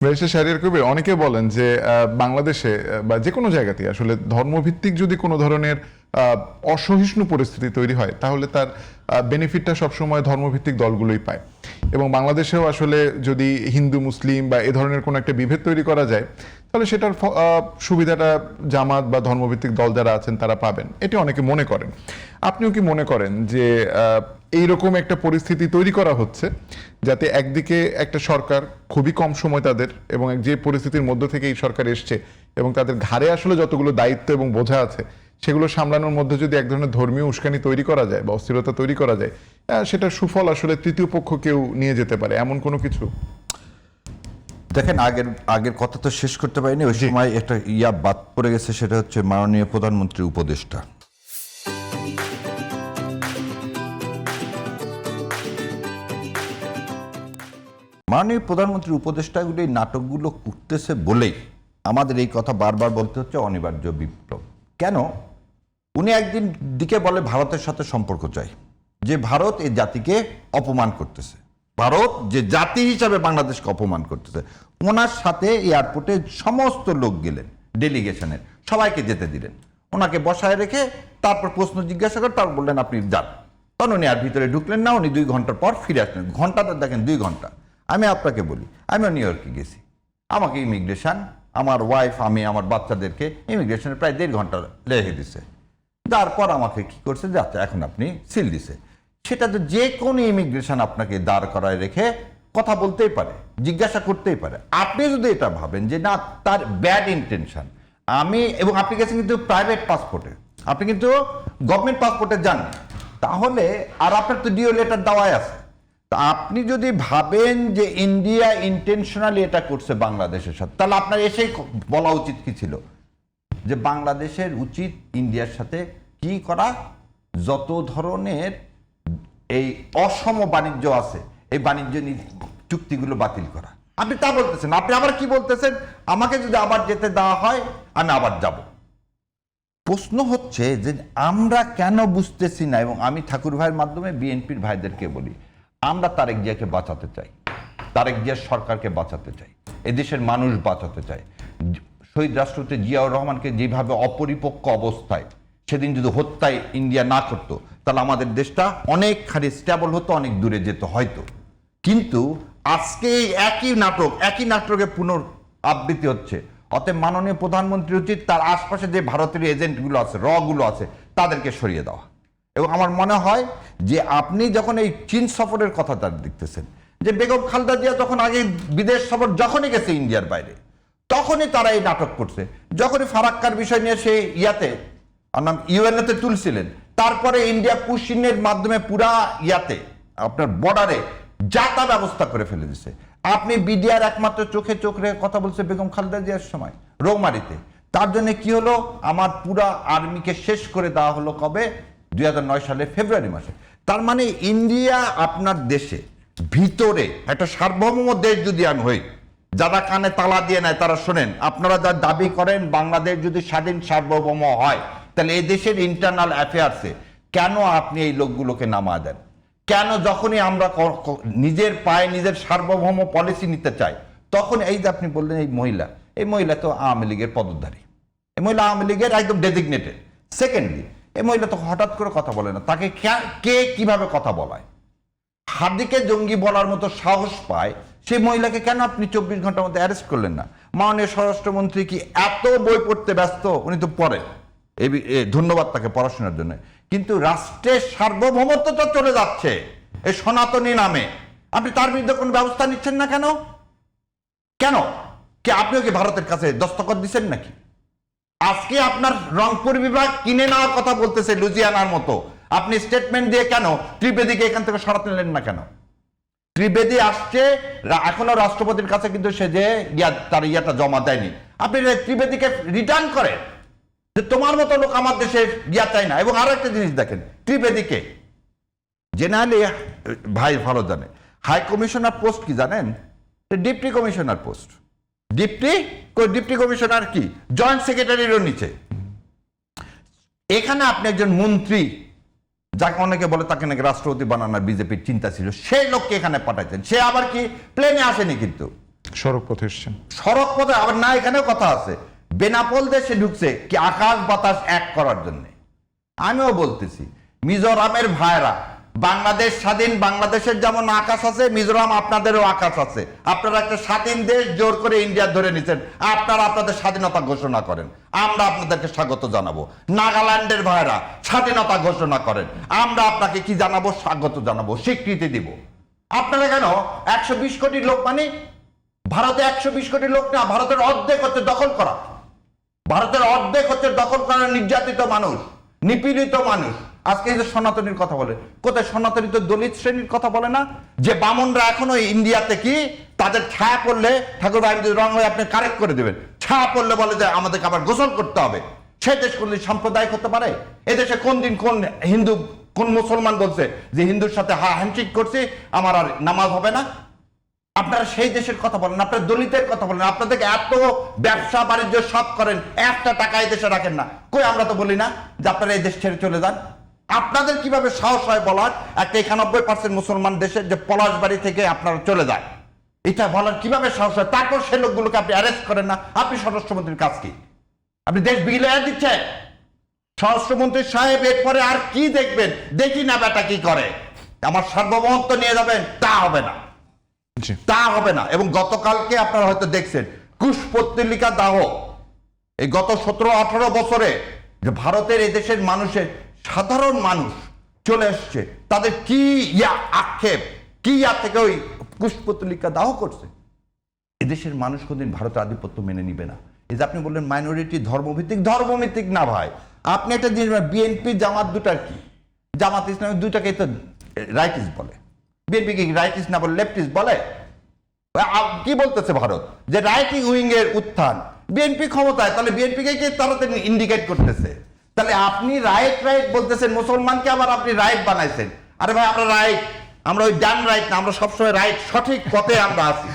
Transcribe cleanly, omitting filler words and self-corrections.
Barrister Shahriar Kabir, অনেকে বলেন যে বাংলাদেশে বা যে কোনো জায়গাতেই আসলে ধর্মভিত্তিক যদি কোনো ধরনের অসহিষ্ণু পরিস্থিতি তৈরি হয় তাহলে তার বেনিফিটটা সবসময় ধর্মভিত্তিক দলগুলোই পায়। এবং বাংলাদেশেও আসলে যদি হিন্দু মুসলিম বা এ ধরনের কোনো একটা বিভেদ তৈরি করা যায় তাহলে সেটার সুবিধাটা জামাত বা ধর্মভিত্তিক দল যারা আছেন তারা পাবেন, এটি অনেকে মনে করেন। আপনিও কি মনে করেন যে এইরকম একটা পরিস্থিতি তৈরি করা হচ্ছে যাতে একদিকে একটা সরকার খুবই কম সময় তাদের, এবং যে পরিস্থিতির মধ্য থেকে এই সরকার এসছে এবং তাদের ঘাড়ে আসলে যতগুলো দায়িত্ব এবং বোঝা আছে সেগুলো সামলানোর মধ্যে যদি এক ধরনের ধর্মীয় উস্কানি তৈরি করা যায় বা অস্থিরতা তৈরি করা যায়, সেটার সুফল আসলে তৃতীয় পক্ষ কেউ নিয়ে যেতে পারে, এমন কোনো কিছু? দেখেন, আগের কথা তো শেষ করতে পারিনি, ওই সময় একটা বাদ পড়ে গেছে, সেটা হচ্ছে মাননীয় প্রধানমন্ত্রীর উপদেষ্টা। মাননীয় প্রধানমন্ত্রীর উপদেষ্টাগুলি নাটকগুলো করতেছে বলেই আমাদের এই কথা বারবার বলতে হচ্ছে অনিবার্য বিপ্লব। কেন? উনি একদিন দিকে বলে ভারতের সাথে সম্পর্ক চাই, যে ভারত এই জাতিকে অপমান করতেছে, ভারত যে জাতি হিসাবে বাংলাদেশকে অপমান করতেছে। ওনার সাথে এয়ারপোর্টে সমস্ত লোক গেলেন, ডেলিগেশনের সবাইকে যেতে দিলেন, ওনাকে বসায় রেখে তারপর প্রশ্ন জিজ্ঞাসা করে তারপর বললেন আপনি যান। তখন উনি আর ভিতরে ঢুকলেন না, উনি 2 ঘন্টার পর ফিরে আসলেন। ঘন্টাটা দেখেন 2 ঘন্টা। আমি আপনাকে বলি, আমিও নিউ ইয়র্কে গেছি, আমাকে ইমিগ্রেশন, আমার ওয়াইফ, আমি, আমার বাচ্চাদেরকে ইমিগ্রেশনে প্রায় 1.5 ঘন্টা লেগে দিছে। তারপর আমাকে কি করছে, যাচ্ছে এখন আপনি সিল দিছে। সেটা তো যে কোনো ইমিগ্রেশন আপনাকে দাঁড় করায় রেখে কথা বলতেই পারে, জিজ্ঞাসা করতেই পারে। আপনি যদি এটা ভাবেন যে না, তার ব্যাড ইন্টেনশন, এবং আপনি গেছেন কিন্তু প্রাইভেট পাসপোর্টে, আপনি কিন্তু গভর্নমেন্ট পাসপোর্টে যান, তাহলে আর আপনার তো ডিও লেটার দেওয়াই আছে। তা আপনি যদি ভাবেন যে ইন্ডিয়া ইন্টেনশনালি এটা করছে বাংলাদেশের সাথে, তাহলে আপনার এসেই বলা উচিত কি ছিল যে বাংলাদেশের উচিত ইন্ডিয়ার সাথে কি করা, যত ধরনের এই অসম বাণিজ্য আছে এই বাণিজ্য চুক্তিগুলো বাতিল করা। আপনি তা বলতেছেন, আপনি আবার কি বলতেছেন, আমাকে যদি আবার যেতে দেওয়া হয় আমি আবার যাব। প্রশ্ন হচ্ছে যে আমরা কেন বুঝতেছি না, এবং আমি ঠাকুর ভাইয়ের মাধ্যমে বিএনপির ভাইদেরকে বলি, আমরা তারেক জিয়াকে বাঁচাতে চাই, তারেক জিয়ার সরকারকে বাঁচাতে চাই, এদেশের মানুষ বাঁচাতে চাই। শহীদ রাষ্ট্রপতি জিয়াউর রহমানকে যেভাবে অপরিপক্ক অবস্থায় সেদিন যদি হত্যায় ইন্ডিয়া না করতো তাহলে আমাদের দেশটা অনেকখানি স্টেবল হতো, অনেক দূরে যেত হয়তো। কিন্তু আজকে একই নাটকে পুনরাবৃত্তি হচ্ছে। অতএব মাননীয় প্রধানমন্ত্রী উচিত তার আশপাশে যে ভারতের এজেন্টগুলো আছে, গুলো আছে, তাদেরকে সরিয়ে দেওয়া। এবং আমার মনে হয় যে আপনি যখন এই চীন সফরের কথা তার দেখতেছেন, যে বেগম খালেদা জিয়া যখন আগে বিদেশ সফর যখনই গেছে ইন্ডিয়ার বাইরে, তখনই তারা এই নাটক করছে। যখনই ফারাক্কার বিষয় নিয়ে সে ইউএনএতে তুলছিলেন, তারপরে ইন্ডিয়া পুশিনের মাধ্যমে পুরা আপনার বর্ডারে যাতা ব্যবস্থা করে ফেলে দিচ্ছে। আপনি বিডিআর একমাত্র চোখে চোখ রেখে কথা বলছে বেগম খালেদা জিয়ার সময় রৌমারিতে। তার জন্য কি হলো, আমার পুরা আর্মিকে শেষ করে দেওয়া হলো কবে, 2009 সালে ফেব্রুয়ারি মাসে। তার মানে ইন্ডিয়া আপনার দেশে ভিতরে একটা সার্বভৌম দেশ যদি আমি হই, যারা কানে তালা দিয়ে নেয় তারা শোনেন, আপনারা যা দাবি করেন বাংলাদেশ যদি স্বাধীন সার্বভৌম হয় তাহলে এই দেশের ইন্টারনাল অ্যাফেয়ার্সে কেন আপনি এই লোকগুলোকে নামা দেন? কেন যখনই আমরা নিজের পায়ে নিজের সার্বভৌম পলিসি নিতে চাই, তখন এই যে আপনি বললেন এই মহিলা তো আওয়ামী লীগের পদধারী, এই মহিলা আওয়ামী লীগের একদম ডেজিগনেটেড। সেকেন্ডলি, এই মহিলা তো হঠাৎ করে কথা বলে না, তাকে কে কিভাবে কথা বলায়? হার্দিকে জঙ্গি বলার মতো সাহস পায় সেই মহিলাকে কেন আপনি 24 ঘন্টার মধ্যে অ্যারেস্ট করলেন না? মাননীয় স্বরাষ্ট্রমন্ত্রী কি এত বই পড়তে ব্যস্ত? উনি তো পড়েন, ধন্যবাদ তাকে পড়াশোনার জন্য। কিন্তু রাষ্ট্রের সার্বভৌমত্ব তো চলে যাচ্ছে এই সনাতনী নামে, আপনি তার বিরুদ্ধে কোনো ব্যবস্থা নিচ্ছেন না কেন? কেন কি আপনিও কি ভারতের কাছে দস্তখত দিচ্ছেন নাকি? আজকে আপনার রংপুর বিভাগ কিনে নেওয়ার কথা বলতেছে লুজিয়ানার মতো, আপনি স্টেটমেন্ট দিয়ে কেন ত্রিবেদীকে এখান থেকে সরাতে নিলেন না কেন? ত্রিবেদী আসছে, এখনো রাষ্ট্রপতির কাছে কিন্তু সে যে তার জমা দেয়নি। আপনি ত্রিবেদীকে রিটার্ন করেন যে তোমার মতো লোক আমার দেশে চাই না। এবং আরো একটা জিনিস দেখেন, ত্রিবেদীকে জেনারেলি ভাই ভালো জানে, হাই কমিশনার পোস্ট কি জানেন? Deputy commissioner post. Deputy commissioner কি জয়েন্ট সেক্রেটারিরও নিচে। এখানে আপনি একজন মন্ত্রী, যাকে অনেকে বলে তাকে নাকি রাষ্ট্রপতি বানানোর বিজেপির চিন্তা ছিল, সেই লোককে এখানে পাঠাইছেন। সে আবার কি প্লেনে আসেনি, কিন্তু সড়ক পথে এসছেন। সড়ক পথে আবার না, এখানেও কথা আছে, বেনাপোল দেশে ঢুকছে কি আকাশ বাতাস এক করার জন্য। আমিও বলতেছি মিজোরামের ভাইরা, বাংলাদেশ স্বাধীন, বাংলাদেশের যেমন আকাশ আছে, মিজোরাম আপনাদেরও আকাশ আছে। আপনারা একটা স্বাধীন দেশ জোর করে ইন্ডিয়া ধরে নিছেন, আপনারা আপনাদের স্বাধীনতা ঘোষণা করেন, আমরা আপনাদেরকে স্বাগত জানাবো। নাগাল্যান্ডের ভাইরা স্বাধীনতা ঘোষণা করেন, আমরা আপনাকে কি জানাবো? স্বাগত জানাবো, স্বীকৃতি দিব। আপনারা কেন 120 কোটি লোক, মানে ভারতে 120 কোটি লোক না, ভারতের অর্ধেক হচ্ছে দখল করা, ভারতের অর্ধেক হচ্ছে দখল করা, নির্যাতিত মানুষ, নিপীড়িত মানুষ। আজকে এই যে সনাতনীর কথা বলে, কোথায় সনাতনী তো দলিত শ্রেণীর কথা বলে না? যে বামনরা এখনো ইন্ডিয়াতে কি তাদের ছায়া পড়লে, ঠাকুর ভাই যদি রং হয়ে আপনি কারেক্ট করে দেবেন, ছায়া পড়লে বলে যে আমাদেরকে আবার গোসল করতে হবে। সে দেশ কোন সাম্প্রদায়িক হতে পারে? এদেশে কোন দিন কোন হিন্দু কোন মুসলমান বলছে যে হিন্দুর সাথে হ্যান্ডশেক করছি আমার আর নামাজ হবে না? আপনারা সেই দেশের কথা বলেন, আপনারা দলিতের কথা বলেন, আপনাদেরকে এত ব্যবসা বাণিজ্য সব করেন, একটা টাকা এই দেশে রাখেন না। কই আমরা তো বলি না যে আপনারা এই দেশ ছেড়ে চলে যান। আপনাদের কিভাবে সাহস হয় বলার একটা 91% মুসলমান দেশের যে পলাশবাড়ি থেকে আপনারা চলে যায়, এটা বলার কিভাবে সাহস হয়? তারপর সে লোকগুলোকে আপনি অ্যারেস্ট করেন না। আপনি স্বরাষ্ট্রমন্ত্রীর কাজ কি? আপনি দেশ বিগিয়ে দিচ্ছেন। স্বরাষ্ট্রমন্ত্রী সাহেব এরপরে আর কি দেখবেন? দেখি না বেটা কি করে, আমার সার্বভৌমত্ব নিয়ে যাবেন, তা হবে না, তা হবে না। এবং গতকালকে আপনারা হয়তো দেখছেন কুশপত্রিকা দাহ, এই গত 17-18 বছরে যে ভারতের এদেশের মানুষের সাধারণ মানুষ চলে এসছে, তাদের কি আক্ষেপ, কি থেকে ওই কুশপত্রিকা দাহ করছে। এদেশের মানুষ কোনদিন ভারতের আধিপত্য মেনে নিবে না। এই যে আপনি বললেন মাইনরিটি ধর্মভিত্তিক, ধর্মভিত্তিক না ভাই। আপনি একটা জিনিস, বিএনপি জামাত দুটার কি, জামাত ইসলামের দুইটাকে তো রাইটিস্ট বলে, বিএনপি কি রাইটিস্ট না বলে লেফটিস্ট বলে? কি বলতেছে ভারত যে রাইট উইং এর উত্থান, বিএনপি ক্ষমতায়, তাহলে বিএনপিকে কি তারা ইন্ডিকেট করতেছে? তাহলে আপনি রাইট রাইট বলতেছেন, মুসলমানকে আবার আপনি রাইট বানাইছেন। আরে ভাই আমরা রাইট, আমরা ওই ডান রাইট না, আমরা সবসময় রাইট, সঠিক পথে আমরা আছি।